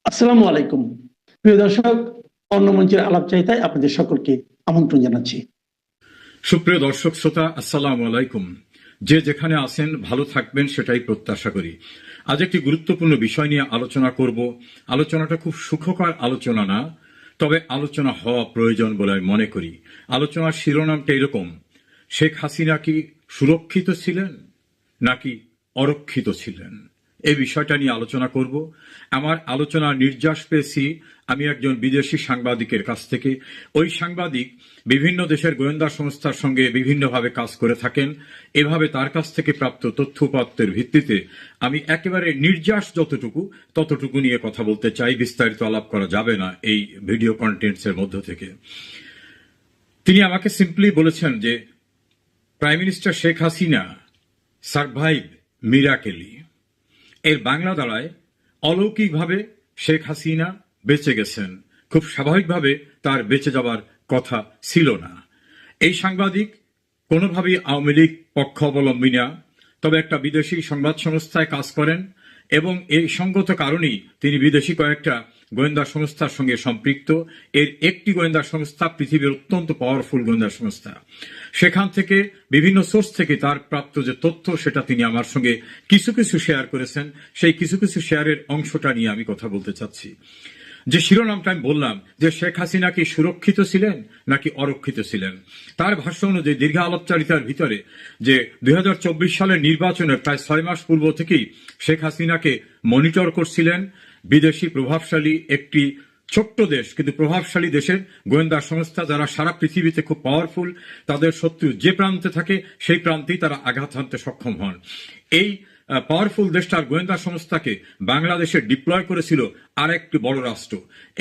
আসসালামু আলাইকুম। প্রিয় দর্শক, অন্য মঞ্চের আলাপচারিতায় আপনাদের সকলকে আমন্ত্রণ জানাচ্ছি। সুপ্রিয় দর্শক শ্রোতা, আসসালামু আলাইকুম। যে যেখানে আছেন ভালো থাকবেন সেটাই প্রত্যাশা করি। আজ একটি গুরুত্বপূর্ণ বিষয় নিয়ে আলোচনা করব। আলোচনাটা খুব সুখকর আলোচনা না, তবে আলোচনা হওয়া প্রয়োজন বলে আমি মনে করি। আলোচনার শিরোনামটা এরকম: শেখ হাসিনা কি সুরক্ষিত ছিলেন নাকি অরক্ষিত ছিলেন? এই বিষয়টা নিয়ে আলোচনা করব। আমার আলোচনার নির্যাস পেয়েছি আমি একজন বিদেশি সাংবাদিকের কাছ থেকে। ওই সাংবাদিক বিভিন্ন দেশের গোয়েন্দা সংস্থার সঙ্গে বিভিন্নভাবে কাজ করে থাকেন। এভাবে তার কাছ থেকে প্রাপ্ত তথ্যপত্রের ভিত্তিতে আমি একেবারে নির্যাস ততটুকু নিয়ে কথা বলতে চাই। বিস্তারিত আলাপ করা যাবে না এই ভিডিও কন্টেন্টসের মধ্য থেকে। তিনি আমাকে সিম্পলি বলেছেন যে prime minister Sheikh Hasina survive miraculously. এর বাংলা দাঁড়ায় অলৌকিকভাবে শেখ হাসিনা বেঁচে গেছেন, খুব স্বাভাবিকভাবে তার বেঁচে যাবার কথা ছিল না। এই সাংবাদিক কোনোভাবেই আওয়ামী লীগ পক্ষ অবলম্বী না, তবে একটা বিদেশি সংবাদ সংস্থায় কাজ করেন এবং এই সঙ্গত কারণেই তিনি বিদেশি কয়েকটা গোয়েন্দা সংস্থার সঙ্গে সম্পৃক্ত। এর একটি গোয়েন্দা সংস্থা পৃথিবীর অত্যন্ত পাওয়ারফুল গোয়েন্দা সংস্থা। সেখান থেকে বিভিন্ন সোর্স থেকে তার প্রাপ্ত যে তথ্য সেটা তিনি আমার সঙ্গে কিছু কিছু শেয়ার করেছেন। সেই কিছু কিছু শেয়ারের অংশটা নিয়ে আমি কথা বলতে চাচ্ছি। যে শিরোনামটা আমি বললাম যে শেখ হাসিনা কি সুরক্ষিত ছিলেন নাকি অরক্ষিত ছিলেন, তার ভাষ্য অনুযায়ী দীর্ঘ আলাপচারিতার ভিতরে যে 2024 সালের নির্বাচনের প্রায় 6 মাস পূর্ব থেকেই শেখ হাসিনাকে মনিটর করছিলেন বিদেশি প্রভাবশালী একটি ছোট্ট দেশ কিন্তু প্রভাবশালী দেশের গোয়েন্দা সংস্থা, যারা সারা পৃথিবীতে খুব পাওয়ারফুল। তাদের শত্রু যে প্রান্তে থাকে সেই প্রান্তেই তারা আঘাত হানতে সক্ষম হন। এই পাওয়ারফুল দেশটার গোয়েন্দা সংস্থাকে বাংলাদেশে ডিপ্লয় করেছিল আর একটি বড় রাষ্ট্র,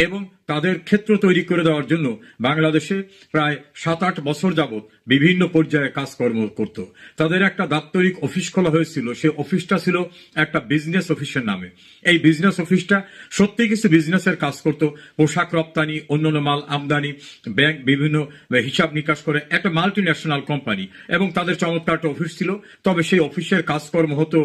এবং তাদের ক্ষেত্র তৈরি করে দেওয়ার জন্য বাংলাদেশে প্রায় 7-8 বছর যাবৎ বিভিন্ন পর্যায়ে কাজকর্ম করত। তাদের একটা দাপ্তরিক অফিস খোলা হয়েছিল। সেই অফিসটা ছিল একটা বিজনেস অফিসের নামে। এই বিজনেস অফিসটা সত্যি কিছু বিজনেসের কাজ করত, পোশাক রপ্তানি, অন্যান্য মাল আমদানি, ব্যাংক, বিভিন্ন হিসাব নিকাশ করে একটা মাল্টি ন্যাশনাল কোম্পানি, এবং তাদের চমৎকার একটা অফিস ছিল। তবে সেই অফিসের কাজকর্ম হতো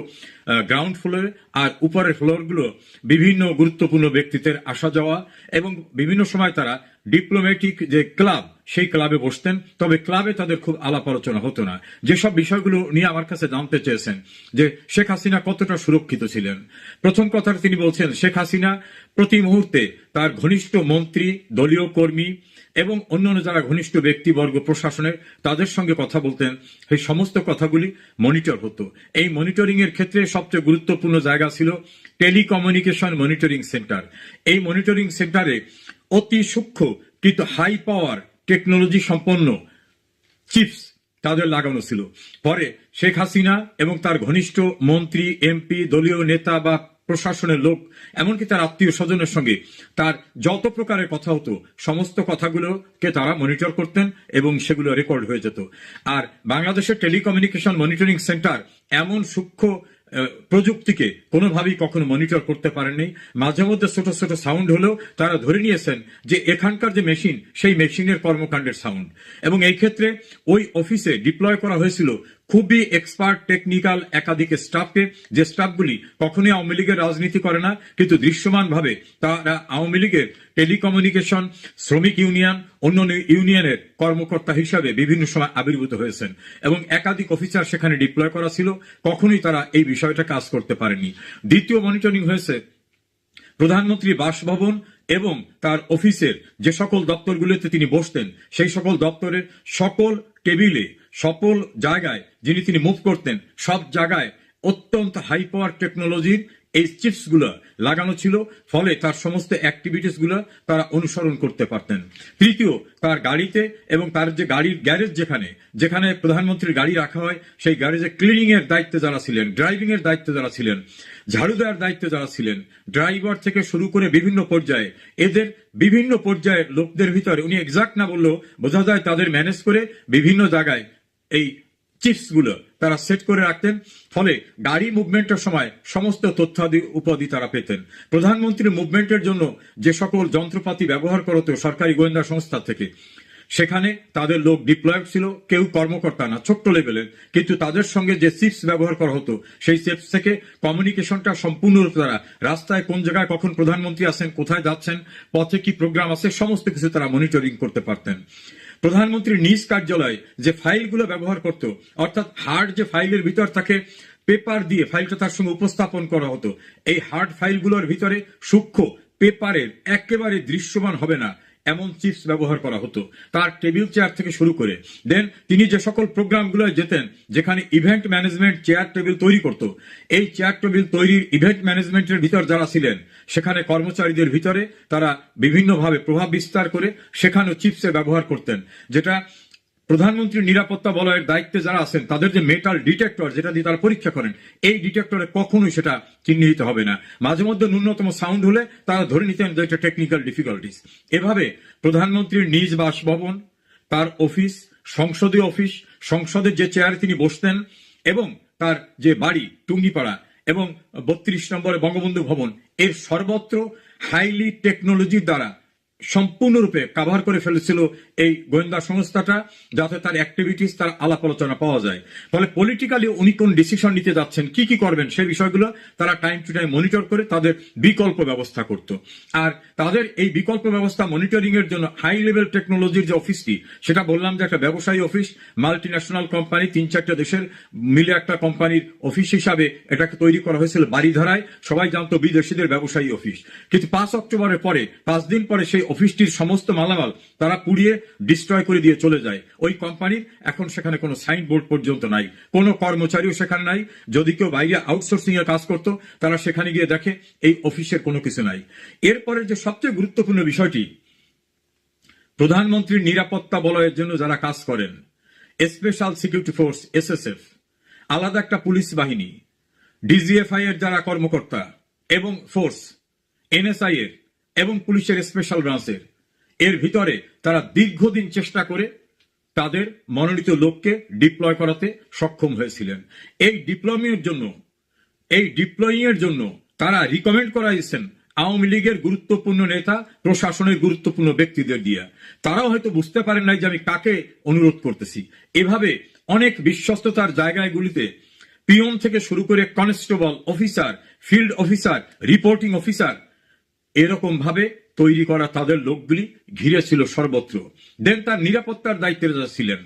গ্রাউন্ড ফ্লোরে, আর উপরের ফ্লোরগুলো বিভিন্ন গুরুত্বপূর্ণ ব্যক্তিত্বের আসা যাওয়া, এবং বিভিন্ন সময় তারা ডিপ্লোম্যাটিক যে ক্লাব সেই ক্লাবে বসতেন। তবে ক্লাবে তাদের খুব আলাপ আলোচনা হতো না। যেসব বিষয়গুলো নিয়ে আমার কাছে জানতে চেয়েছেন যে শেখ হাসিনা কতটা সুরক্ষিত ছিলেন, প্রথম কথা তিনি বলছেন শেখ হাসিনা প্রতি মুহূর্তে তার ঘনিষ্ঠ মন্ত্রী, দলীয় কর্মী এবং অন্যান্য যারা ঘনিষ্ঠ ব্যক্তিবর্গ প্রশাসনের, তাদের সঙ্গে কথা বলতেন। সেই সমস্ত কথাগুলি মনিটর হতো। এই মনিটরিং এর ক্ষেত্রে সবচেয়ে গুরুত্বপূর্ণ জায়গা ছিল টেলিকমিউনিকেশন মনিটরিং সেন্টার। এই মনিটরিং সেন্টারে অতি সূক্ষ্ম কিন্তু হাই পাওয়ার টেকনোলজি সম্পন্ন চিপস তাদের লাগানো ছিল। পরে শেখ হাসিনা এবং তার ঘনিষ্ঠ মন্ত্রী, এমপি, দলীয় নেতা বা প্রশাসনের লোক, এমনকি তার আত্মীয় স্বজনের সঙ্গে তার যত প্রকারের কথা হতো সমস্ত কথাগুলোকে তারা মনিটর করতেন এবং সেগুলো রেকর্ড হয়ে যেত। আর বাংলাদেশের টেলিকমিউনিকেশন মনিটরিং সেন্টার এমন সূক্ষ্ম প্রযুক্তিকে কোনোভাবেই কখনো মনিটর করতে পারেননি। মাঝে মধ্যে ছোট ছোট সাউন্ড হলেও তারা ধরে নিয়েছেন যে এখানকার যে মেশিন সেই মেশিনের কর্মকাণ্ডের সাউন্ড। এবং এই ক্ষেত্রে ওই অফিসে ডিপ্লয় করা হয়েছিল খুবই এক্সপার্ট টেকনিক্যাল একাধিক স্টাফকে, যে স্টাফগুলি কখনোই আওয়ামী লীগের রাজনীতি করে না, কিন্তু দৃশ্যমানভাবে তারা আওয়ামী লীগের টেলিকমিউনিকেশন, শ্রমিক ইউনিয়ন, অন্যান্য ইউনিয়নের কর্মকর্তা হিসাবে বিভিন্ন সময় আবির্ভূত হয়েছেন, এবং একাধিক অফিসার সেখানে ডিপ্লয় করা ছিল। কখনোই তারা এই বিষয়টা কাজ করতে পারেনি। দ্বিতীয় মনিটরিং হয়েছে প্রধানমন্ত্রী বাসভবন এবং তার অফিসের যে সকল দপ্তরগুলোতে তিনি বসতেন, সেই সকল দপ্তরের সকল টেবিলে, সকল জায়গায় যিনি তিনি মুভ করতেন, সব জায়গায় অত্যন্ত হাই পাওয়ার টেকনোলজির এই চিপস গুলো লাগানো ছিল। ফলে তার সমস্ত অ্যাক্টিভিটিস গুলো তারা অনুসরণ করতে পারতেন। তৃতীয়, তার গাড়িতে এবং তার যে গাড়ির গ্যারেজ, যেখানে যেখানে প্রধানমন্ত্রীর গাড়ি রাখা হয়, সেই গ্যারেজে ক্লিনিং এর দায়িত্বে যারা ছিলেন, ড্রাইভিং এর দায়িত্বে যারা ছিলেন, ঝাড়ু দেওয়ার দায়িত্বে যারা ছিলেন, ড্রাইভার থেকে শুরু করে বিভিন্ন পর্যায়ে, এদের বিভিন্ন পর্যায়ের লোকদের ভিতরে উনি এক্সাক্ট না বললেও বোঝা যায় তাদের ম্যানেজ করে বিভিন্ন জায়গায় এই চিপস গুলো তারা সেট করে রাখতেন। ফলে গাড়ি মুভমেন্টের সময় সমস্ত তথ্যাদি উপাধি তারা পেতেন। প্রধানমন্ত্রীর মুভমেন্টের জন্য যে সকল যন্ত্রপাতি ব্যবহার করত সরকারি গোয়েন্দা সংস্থা থেকে, সেখানে তাদের লোক ডিপ্লয়েড ছিল, কেউ কর্মকর্তা না, ছোট্ট লেভেলের, কিন্তু তাদের সঙ্গে যে চিপস ব্যবহার করা হতো সেই চিপস থেকে কমিউনিকেশনটা সম্পূর্ণরূপে তারা রাস্তায় কোন জায়গায় কখন প্রধানমন্ত্রী আছেন, কোথায় যাচ্ছেন, পথে কি প্রোগ্রাম আছে, সমস্ত কিছু তারা মনিটরিং করতে পারতেন। প্রধানমন্ত্রীর নিজ কার্যালয়ে যে ফাইলগুলো ব্যবহার করত, অর্থাৎ হার্ড যে ফাইলের ভিতর থাকে পেপার দিয়ে ফাইলটা তার সঙ্গে উপস্থাপন করা হতো, এই হার্ড ফাইলগুলোর ভিতরে সূক্ষ্ম পেপারের একেবারে দৃশ্যমান হবে না এমন চিপস ব্যবহার করা হতো, তার টেবিল চেয়ার থেকে শুরু করে। দেন তিনি যে সকল প্রোগ্রামগুলো যেতেন, যেখানে ইভেন্ট ম্যানেজমেন্ট চেয়ার টেবিল তৈরি করত, এই চেয়ার টেবিল তৈরির ইভেন্ট ম্যানেজমেন্টের ভিতর যারা ছিলেন, সেখানে কর্মচারীদের ভিতরে তারা বিভিন্নভাবে প্রভাব বিস্তার করে সেখানেও চিপসের ব্যবহার করতেন, যেটা প্রধানমন্ত্রীর নিরাপত্তা বলয়ের দায়িত্বে যারা আছেন তাদের যে মেটাল ডিটেক্টর, যেটা দিয়ে তারা পরীক্ষা করেন, এই ডিটেক্টরে কখনোই সেটা চিহ্নিত হবে না। মাঝে মধ্যে ন্যূনতম সাউন্ড হলে তারা ধরে নিতেন যে এটা টেকনিক্যাল ডিফিকাল্টিস। এভাবে প্রধানমন্ত্রীর নিজ বাসভবন, তার অফিস, সংসদীয় অফিস, সংসদের যে চেয়ারে তিনি বসতেন, এবং তার যে বাড়ি টুঙ্গিপাড়া এবং 32 নম্বরে বঙ্গবন্ধু ভবন, এর সর্বত্র হাইলি টেকনোলজির দ্বারা সম্পূর্ণরূপে কাভার করে ফেলেছিল এই গোয়েন্দা সংস্থাটা, যাতে তার অ্যাক্টিভিটিস, তার আলাপ আলোচনা পাওয়া যায়। ফলে পলিটিক্যালি উনি কোন ডিসিশন নিতে যাচ্ছেন, কি কি করবেন, সেই বিষয়গুলো তারা টাইম টু টাইম মনিটর করে তাদের বিকল্প ব্যবস্থা করত। আর তাদের এই বিকল্প ব্যবস্থা মনিটরিং এর জন্য হাই লেভেল টেকনোলজির যে অফিসটি, সেটা বললাম যে একটা ব্যবসায়ী অফিস, মাল্টি ন্যাশনাল কোম্পানি, 3-4টা দেশের মিলে একটা কোম্পানির অফিস হিসাবে এটাকে তৈরি করা হয়েছিল বাড়িধারায়। সবাই জানতো বিদেশিদের ব্যবসায়ী অফিস, কিন্তু 5 অক্টোবরের পরে 5 দিন পরে সেই অফিসটির সমস্ত মালামাল তারা পুড়িয়ে ডিস্ট্রয় করে দিয়ে চলে যায়। ওই কোম্পানির এখন সেখানে কোনো সাইনবোর্ড পর্যন্ত নাই, কোনো কর্মচারীও সেখানে নাই। যদি কেউ বাইরে আউটসোর্সিং এর কাজ করতো, তারা সেখানে গিয়ে দেখে এই অফিসের কোনো কিছু নাই। এরপরে যে সবচেয়ে গুরুত্বপূর্ণ বিষয়টি, প্রধানমন্ত্রীর নিরাপত্তা বলয়ের জন্য যারা কাজ করেন, স্পেশাল সিকিউরিটি ফোর্স SSF, আলাদা একটা পুলিশ বাহিনী, DGFI এর যারা কর্মকর্তা এবং ফোর্স, NSI এর এবং পুলিশের স্পেশাল ব্রাঞ্চের, এর ভিতরে তারা দীর্ঘদিন চেষ্টা করে তাদের মনোনীত লোককে ডিপ্লয় করাতে সক্ষম হয়েছিলেন। এই ডিপ্লয়িং এর জন্য তারা রিকমেন্ড করাইছেন আওয়ামী লীগের গুরুত্বপূর্ণ নেতা, প্রশাসনের গুরুত্বপূর্ণ ব্যক্তিদের দিয়ে। তারাও হয়তো বুঝতে পারেন নাই যে আমি কাকে অনুরোধ করতেছি। এভাবে অনেক বিশ্বস্ততার জায়গাগুলিতে পিয়ন থেকে শুরু করে constable officer, field officer, reporting officer, এরকম ভাবে তৈরি করা তাদের লোকগুলি ঘিরে ছিল সর্বত্র। দেন তার নিরাপত্তার দায়িত্বে যারা ছিলেন,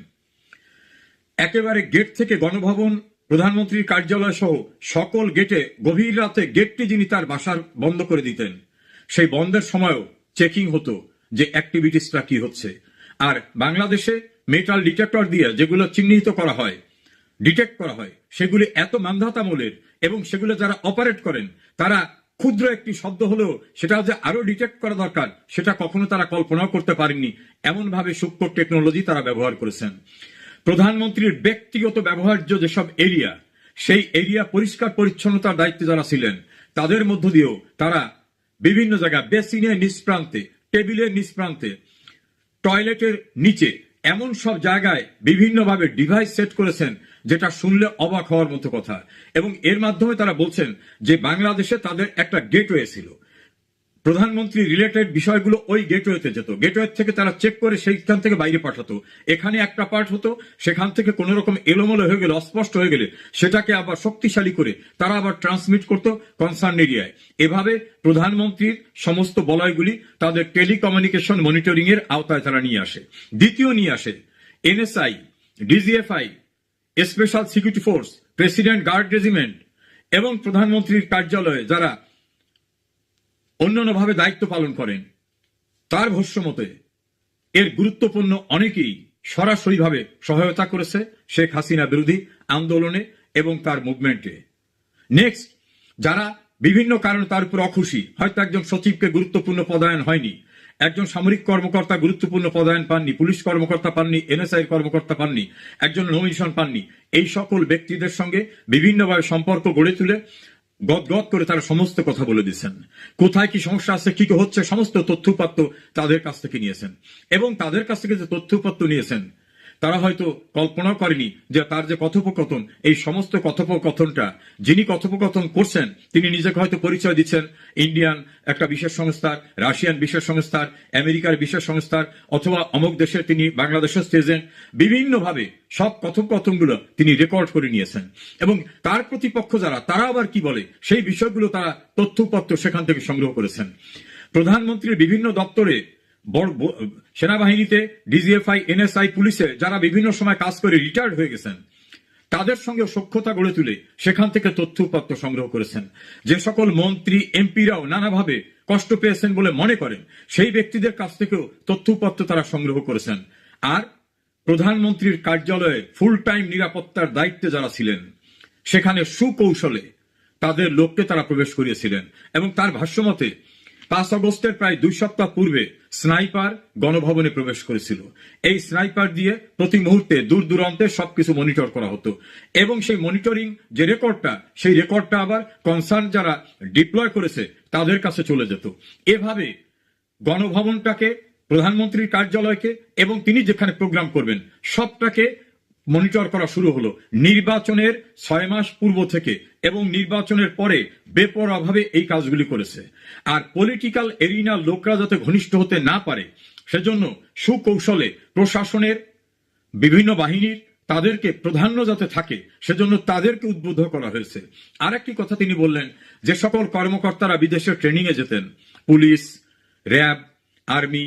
একেবারে গেট থেকে গণভবন, প্রধানমন্ত্রীর কার্যালয় সহ সকল গেটে গভীর রাতে গেটটি যিনি তার বাসার বন্ধ করে দিতেন, সেই বন্ধের সময়ও চেকিং হতো যে অ্যাক্টিভিটিসটা কি হচ্ছে। আর বাংলাদেশে মেটাল ডিটেক্টর দিয়ে যেগুলো চিহ্নিত করা হয়, ডিটেক্ট করা হয়, সেগুলি এত মান্ধাতামূলের, এবং সেগুলো যারা অপারেট করেন তারা ক্ষুদ্র একটি শব্দ হলেও সেটা যে আরো ডিটেক্ট করা দরকার, সেটা কখনো তারা কল্পনাও করতে পারেননি। এমন ভাবে সূক্ষ্ম টেকনোলজি তারা ব্যবহার করেছেন। প্রধানমন্ত্রীর ব্যক্তিগত ব্যবহার্য যেসব এরিয়া, সেই এরিয়া পরিষ্কার পরিচ্ছন্নতার দায়িত্বে যারা ছিলেন, তাদের মধ্য দিয়েও তারা বিভিন্ন জায়গায় বেসিনের নিচ প্রান্তে, টেবিলের নিচ প্রান্তে, টয়লেটের নিচে, এমন সব জায়গায় বিভিন্নভাবে ডিভাইস সেট করেছেন, যেটা শুনলে অবাক হওয়ার মতো কথা। এবং এর মাধ্যমে তারা বলছেন যে বাংলাদেশে তাদের একটা গেটওয়ে ছিল, প্রধানমন্ত্রী রিলেটেড বিষয়গুলো ওই গেটওয়েতে যেত, গেটওয়ে থেকে তারা চেক করে সেইখান থেকে বাইরে পাঠাতো। এখানে একটা পার্ট হতো, সেখান থেকে কোন রকম এলোমেলো হয়ে গেলে, অস্পষ্ট হয়ে গেলে সেটাকে আবার শক্তিশালী করে তারা আবার ট্রান্সমিট করতো কনসার্ন এরিয়ায়। এভাবে প্রধানমন্ত্রীর সমস্ত বলয়গুলি তাদের টেলিকমিউনিকেশন মনিটরিং এর আওতায় তারা নিয়ে আসে। দ্বিতীয় নিয়ে আসে NSI, DGFI, special security force, president guard regiment এবং প্রধানমন্ত্রীর কার্যালয়ে যারা অন্যান্যভাবে দায়িত্ব পালন করেন। তার ভাষ্য মতে এর গুরুত্বপূর্ণ অনেকেই সরাসরিভাবে সহায়তা করেছে শেখ হাসিনা বিরোধী আন্দোলনে এবং তার মুভমেন্টে। নেক্সট, যারা বিভিন্ন কারণে তার উপর অখুশি, হয়তো একজন সচিবকে গুরুত্বপূর্ণ পদায়ন হয়নি, একজন সামরিক কর্মকর্তা গুরুত্বপূর্ণ পদায়ন পাননি, পুলিশ কর্মকর্তা পাননি, NSI কর্মকর্তা পাননি, একজন নমিনেশন পাননি, এই সকল ব্যক্তিদের সঙ্গে বিভিন্নভাবে সম্পর্ক গড়ে তুলে গদগদ করে তারা সমস্ত কথা বলে দিচ্ছেন। কোথায় কি সমস্যা আছে, কি কি হচ্ছে, সমস্ত তথ্যপত্র তাদের কাছ থেকে নিয়েছেন। এবং তাদের কাছ থেকে যে তথ্যপত্র নিয়েছেন, তারা হয়তো কল্পনাও করেনি যে তার যে কথোপকথন, এই সমস্ত কথোপকথনটা যিনি কথোপকথন করছেন তিনি নিজেকে হয়তো পরিচয় দিচ্ছেন ইন্ডিয়ান একটা বিশেষ সংস্থার, রাশিয়ান বিশেষ সংস্থার, আমেরিকার বিশেষ সংস্থার, অথবা অমুক দেশের তিনি বাংলাদেশের এজেন্ট। বিভিন্নভাবে সব কথোপকথনগুলো তিনি রেকর্ড করে নিয়েছেন এবং তার প্রতিপক্ষ যারা তারা আবার কি বলে সেই বিষয়গুলো তারা তথ্যপত্র সেখান থেকে সংগ্রহ করেছেন। প্রধানমন্ত্রীর বিভিন্ন দপ্তরে, সেনাবাহিনীতে, ডিজিএফআই, এনএসআই, পুলিশে যারা বিভিন্ন সময় কাজ করে রিটায়ার্ড হয়ে গেছেন তাদের সঙ্গে সখ্যতা গড়ে তুলে সেখান থেকে তথ্যপত্র সংগ্রহ করেছেন। যে সকল মন্ত্রী এমপিরাও নানাভাবে কষ্ট পেয়েছেন বলে মনে করেন সেই ব্যক্তিদের কাছ থেকেও তথ্যপত্র তারা সংগ্রহ করেছেন। আর প্রধানমন্ত্রীর কার্যালয়ে ফুল টাইম নিরাপত্তার দায়িত্বে যারা ছিলেন সেখানে সুকৌশলে তাদের লোককে তারা প্রবেশ করিয়েছিলেন এবং তার ভাষ্যমতে 5 আগস্টের প্রায় 2 সপ্তাহ পূর্বে স্নাইপার গণভবনে প্রবেশ করেছিল। এই স্নাইপার দিয়ে প্রতি মুহূর্তে দূর দূরান্তে সবকিছু মনিটর করা হতো এবং সেই মনিটরিং যে রেকর্ডটা, সেই রেকর্ডটা আবার কনসার্ন যারা ডিপ্লয় করেছে তাদের কাছে চলে যেত। এভাবে গণভবনটাকে, প্রধানমন্ত্রীর কার্যালয়কে এবং তিনি যেখানে প্রোগ্রাম করবেন সবটাকে মনিটর করা শুরু হলো নির্বাচনের 6 মাস পূর্ব থেকে এবং নির্বাচনের পরে বেপরোয়াভাবে এই কাজগুলি করেছে। আর পলিটিক্যাল এরিনার লোকরা যাতে ঘনিষ্ঠ হতে না পারে সেজন্য সুকৌশলে প্রশাসনের বিভিন্ন বাহিনীর তাদেরকে প্রাধান্য যাতে থাকে সেজন্য তাদেরকে উদ্বুদ্ধ করা হয়েছে। আরেকটি কথা তিনি বললেন, যে সকল কর্মকর্তারা বিদেশে ট্রেনিং এ যেতেন, পুলিশ, র্যাব, আর্মি,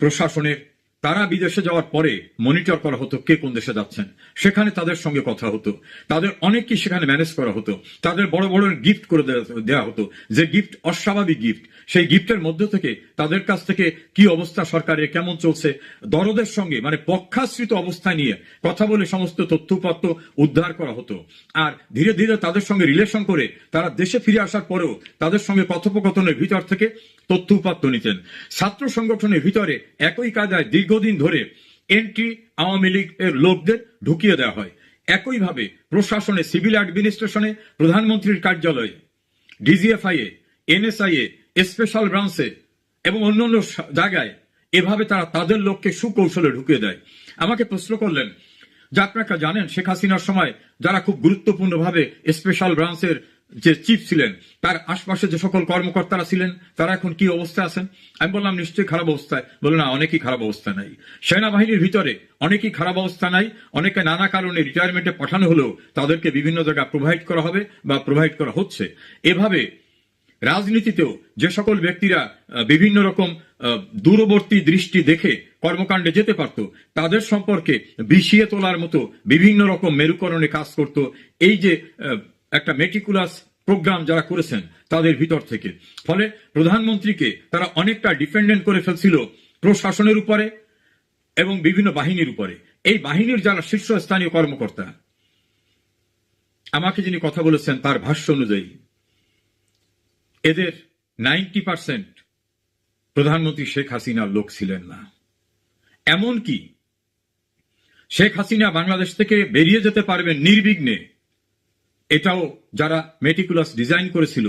প্রশাসনের, তারা বিদেশে যাওয়ার পরে মনিটর করা হতো কে কোন দেশে যাচ্ছেন, সেখানে তাদের সঙ্গে কথা হতো, তাদের অনেককে সেখানে ম্যানেজ করা হতো, তাদের বড় বড় গিফট করে দেওয়া হতো, যে গিফট অস্বাভাবিক গিফট, সেই গিফটের মধ্য থেকে তাদের কাছ থেকে কি অবস্থা সরকারের, কেমন চলছে, দরদের সঙ্গে মানে পক্ষাশ্রিত অবস্থা নিয়ে কথা বলে সমস্ত তথ্যপত্র উদ্ধার করা হতো। আর ধীরে ধীরে তাদের সঙ্গে রিলেশন করে তারা দেশে ফিরে আসার পরেও তাদের সঙ্গে কথোপকথনের ভিতর থেকে তথ্যপত্র নিতেন। ছাত্র সংগঠনের ভিতরে একই কায়দায় দীর্ঘদিন ধরে এন্ট্রি আওয়ামী লীগের লোকদের ঢুকিয়ে দেওয়া হয়। একইভাবে প্রশাসনে, সিভিল অ্যাডমিনিস্ট্রেশনে, প্রধানমন্ত্রীর কার্যালয়ে, ডিজিএফআই এ, এনএসআই এ, স্পেশাল ব্রাঞ্চে এবং অন্যান্য জায়গায় এভাবে তারা তাদের লোককে সুকৌশলে ঢুকিয়ে দেয়। আমাকে প্রশ্ন করলেন যে আপনারা জানেন শেখ হাসিনার সময় যারা খুব গুরুত্বপূর্ণভাবে স্পেশাল ব্রাঞ্চের যে চিফ ছিলেন তার আশপাশে যে সকল কর্মকর্তারা ছিলেন তারা এখন কি অবস্থায় আছেন? আমি বললাম নিশ্চয়ই খারাপ অবস্থায়। বলল না, অনেকেই খারাপ অবস্থা নাই। সেনাবাহিনীর ভিতরে অনেকেই খারাপ অবস্থা নাই, অনেকে নানা কারণে রিটায়ারমেন্টে পাঠানো হলেও তাদেরকে বিভিন্ন জায়গায় প্রোভাইড করা হবে বা প্রোভাইড করা হচ্ছে। এভাবে রাজনীতিতেও যে সকল ব্যক্তিরা বিভিন্ন রকম দূরবর্তী দৃষ্টি দেখে কর্মকাণ্ডে যেতে পারত তাদের সম্পর্কে বিষিয়ে তোলার মতো বিভিন্ন রকম মেরুকরণে কাজ করত এই যে একটা মেটিকুলাস প্রোগ্রাম যারা করেছেন তাদের ভিতর থেকে। ফলে প্রধানমন্ত্রীকে তারা অনেকটা ডিপেন্ডেন্ট করে ফেলছিল প্রশাসনের উপরে এবং বিভিন্ন বাহিনীর উপরে। এই বাহিনীর যারা শীর্ষস্থানীয় কর্মকর্তা, আমাকে যিনি কথা বলেছেন তার ভাষ্য অনুযায়ী এদের 90% প্রধানমন্ত্রী শেখ হাসিনার লোক ছিলেন না। এমনকি শেখ হাসিনা বাংলাদেশ থেকে বেরিয়ে যেতে পারবেন নির্বিঘ্নে, এটাও যারা মেটিকুলাস ডিজাইন করেছিল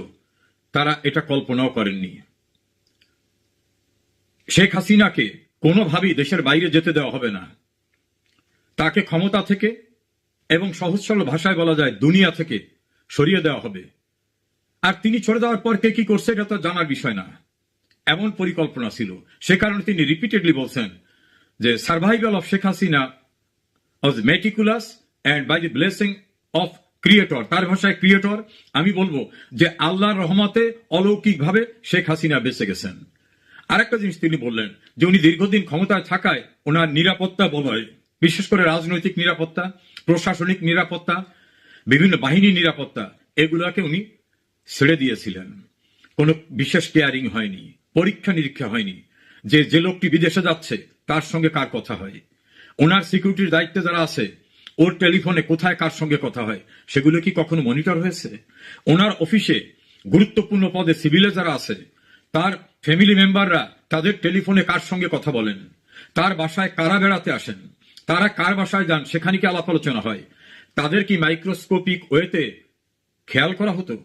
তারা এটা কল্পনাও করেননি। শেখ হাসিনাকে কোনোভাবেই দেশের বাইরে যেতে দেওয়া হবে না, তাকে ক্ষমতা থেকে এবং সহজ সরল ভাষায় বলা যায় দুনিয়া থেকে সরিয়ে দেওয়া হবে। আর তিনি চলে যাওয়ার পর কে কি করছে এটা তো জানার বিষয় না, এমন পরিকল্পনা ছিল। সে কারণে তিনি রিপিটেডলি বলছেন যে survival of Sheikh Hasina was meticulous and by the blessing of creator. তার ভাষায় ক্রিয়েটর, আমি বলবো যে আল্লাহর রহমতে অলৌকিকভাবে শেখ হাসিনা বেঁচে গেছেন। আরেকটা জিনিস তিনি বললেন যে উনি দীর্ঘদিন ক্ষমতায় থাকায় ওনার নিরাপত্তা বলয়, বিশেষ করে রাজনৈতিক নিরাপত্তা, প্রশাসনিক নিরাপত্তা, বিভিন্ন বাহিনীর নিরাপত্তা, এগুলোকে উনি ছেড়ে দিয়েছিলেন। কোনো বিশেষ কেয়ারিং হয়নি, পরীক্ষা নিরীক্ষা হয়নি যে যে লোকটি বিদেশে যাচ্ছে তার সঙ্গে কার কথা হয়, ওনার সিকিউরিটির দায়িত্বে যারা আছে ওর টেলিফোনে কোথায় কার সঙ্গে কথা হয় সেগুলো কি কখনো মনিটর হয়েছে? ওনার অফিসে গুরুত্বপূর্ণ পদে সিভিলে যারা আছে তার ফ্যামিলি মেম্বাররা তাদের টেলিফোনে কার সঙ্গে কথা বলেন, তার বাসায় কারা বেড়াতে আসেন, তারা কার বাসায় যান সেখানে কি আলাপ আলোচনা হয়, তাদের কি মাইক্রোস্কোপিক ওয়েতে খেয়াল করা হতো?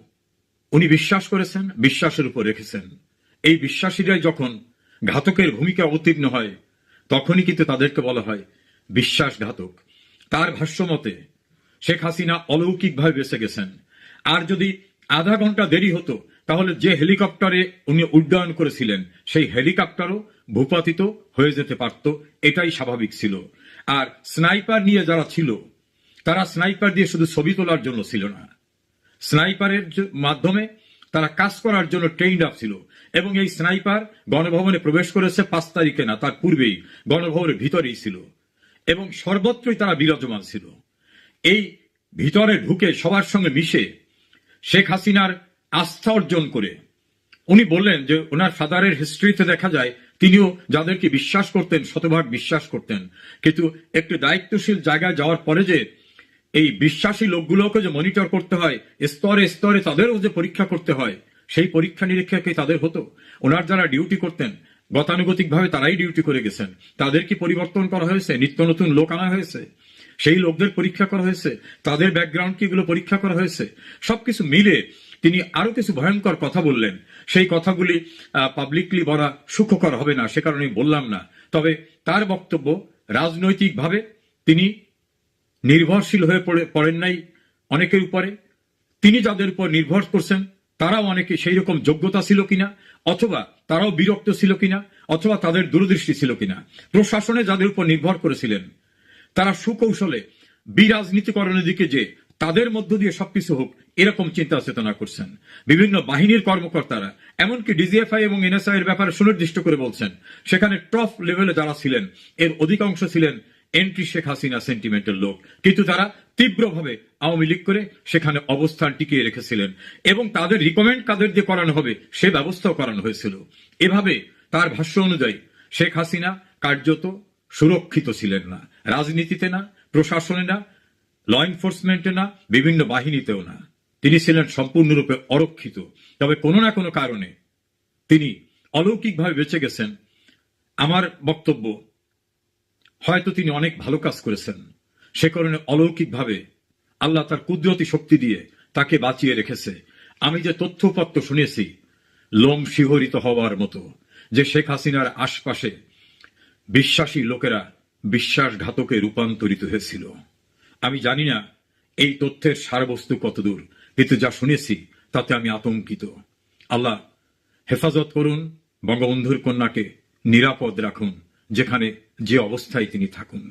উনি বিশ্বাস করেছেন, বিশ্বাসের উপর রেখেছেন। এই বিশ্বাসীরাই যখন ঘাতকের ভূমিকা অবতীর্ণ হয় তখনই কিন্তু তাদেরকে বলা হয় বিশ্বাসঘাতক। তার ভাষ্যমতে শেখ হাসিনা অলৌকিকভাবে বেঁচে গেছেন। আর যদি আধা ঘন্টা দেরি হতো তাহলে যে হেলিকপ্টারে উনি উড্ডয়ন করেছিলেন সেই হেলিকপ্টারও ভূপাতিত হয়ে যেতে পারত, এটাই স্বাভাবিক ছিল। আর স্নাইপার নিয়ে যারা ছিল তারা স্নাইপার দিয়ে শুধু ছবি তোলার জন্য ছিল না, স্নাইপারের মাধ্যমে তারা কাজ করার জন্য ট্রেইনড আপ ছিল। এবং এই স্নাইপার গণভবনে প্রবেশ করেছে 5 তারিখে না, তার পূর্বেই গণভবনের ভিতরেই ছিল এবং সর্বত্রই তারা বিরাজমান ছিল। এই ভিতরে ঢুকে সবার সঙ্গে মিশে শেখ হাসিনার আস্থা অর্জন করে উনি বললেন যে ওনার ফাদারের হিস্ট্রিতে দেখা যায় তিনিও যাদেরকে বিশ্বাস করতেন শতভাগ বিশ্বাস করতেন, কিন্তু একটু দায়িত্বশীল জায়গায় যাওয়ার পরে যে এই বিশ্বাসী লোকগুলোকে যে মনিটর করতে হয়, স্তরে স্তরে তাদেরও যে পরীক্ষা করতে হয়, সেই পরীক্ষা নিরীক্ষা কি তাদের হতো? ওনার যারা ডিউটি করতেন গতানুগতিক ভাবে তারাই ডিউটি করে গেছেন, তাদের কি পরিবর্তন করা হয়েছে? নিত্য নতুন লোক আনা হয়েছে, সেই লোকদের পরীক্ষা করা হয়েছে, তাদের ব্যাকগ্রাউন্ড কি এগুলো পরীক্ষা করা হয়েছে? সবকিছু মিলে তিনি আরো কিছু ভয়ঙ্কর কথা বললেন। সেই কথাগুলি পাবলিকলি বলা সুখকর হবে না, সে কারণে বললাম না। তবে তার বক্তব্য রাজনৈতিকভাবে তিনি নির্ভরশীল হয়ে পড়েন নাই অনেকের উপরে। তিনি যাদের উপর নির্ভর করছেন তারাও অনেকে সেই রকম যোগ্যতা ছিল কিনা, অথবা তারাও বিরক্ত ছিল কিনা, অথবা তাদের দূরদৃষ্টি ছিল কিনা। প্রশাসনে যাদের উপর নির্ভর করেছিলেন তারা সুকৌশলে বিরাজনীতিকরণের দিকে যে তাদের মধ্য দিয়ে সবকিছু হোক এরকম চিন্তা চেতনা করছেন। বিভিন্ন বাহিনীর কর্মকর্তারা এমনকি ডিজিএফআই এবং এনএসআই এর ব্যাপারে সুনির্দিষ্ট করে বলছেন সেখানে টপ লেভেলে যারা ছিলেন এর অধিকাংশ ছিলেন এন্টি শেখ হাসিনা সেন্টিমেন্টের লোক, কিন্তু তারা তীব্রভাবে আওয়ামী লীগ করে সেখানে অবস্থান টিকিয়ে রেখেছিলেন এবং তাদের রিকমেন্ড কাদের দিয়ে করানো হবে সে ব্যবস্থাও করানো হয়েছিল। এভাবে তার ভাষ্য অনুযায়ী শেখ হাসিনা কার্যত সুরক্ষিত ছিলেন না, রাজনীতিতে না, প্রশাসনে না, ল এনফোর্সমেন্টে না, বিভিন্ন বাহিনীতেও না। তিনি ছিলেন সম্পূর্ণরূপে অরক্ষিত। তবে কোনো না কোনো কারণে তিনি অলৌকিকভাবে বেঁচে গেছেন। আমার বক্তব্য হয়তো তিনি অনেক ভালো কাজ করেছেন, সে কারণে অলৌকিকভাবে আল্লাহ তার কুদরতি শক্তি দিয়ে তাকে বাঁচিয়ে রেখেছে। আমি যে তথ্যপত্র শুনেছি লোম শিহরিত হওয়ার মতো, যে শেখ হাসিনার আশপাশে বিশ্বাসী লোকেরা বিশ্বাসঘাতকে রূপান্তরিত হয়েছিল। আমি জানি না এই তথ্যের সারবস্তু কতদূর, কিন্তু যা শুনেছি তাতে আমি আতঙ্কিত। আল্লাহ হেফাজত করুন, বঙ্গবন্ধুর কন্যাকে নিরাপদ রাখুন যেখানে যে অবস্থায় তিনি থাকুন।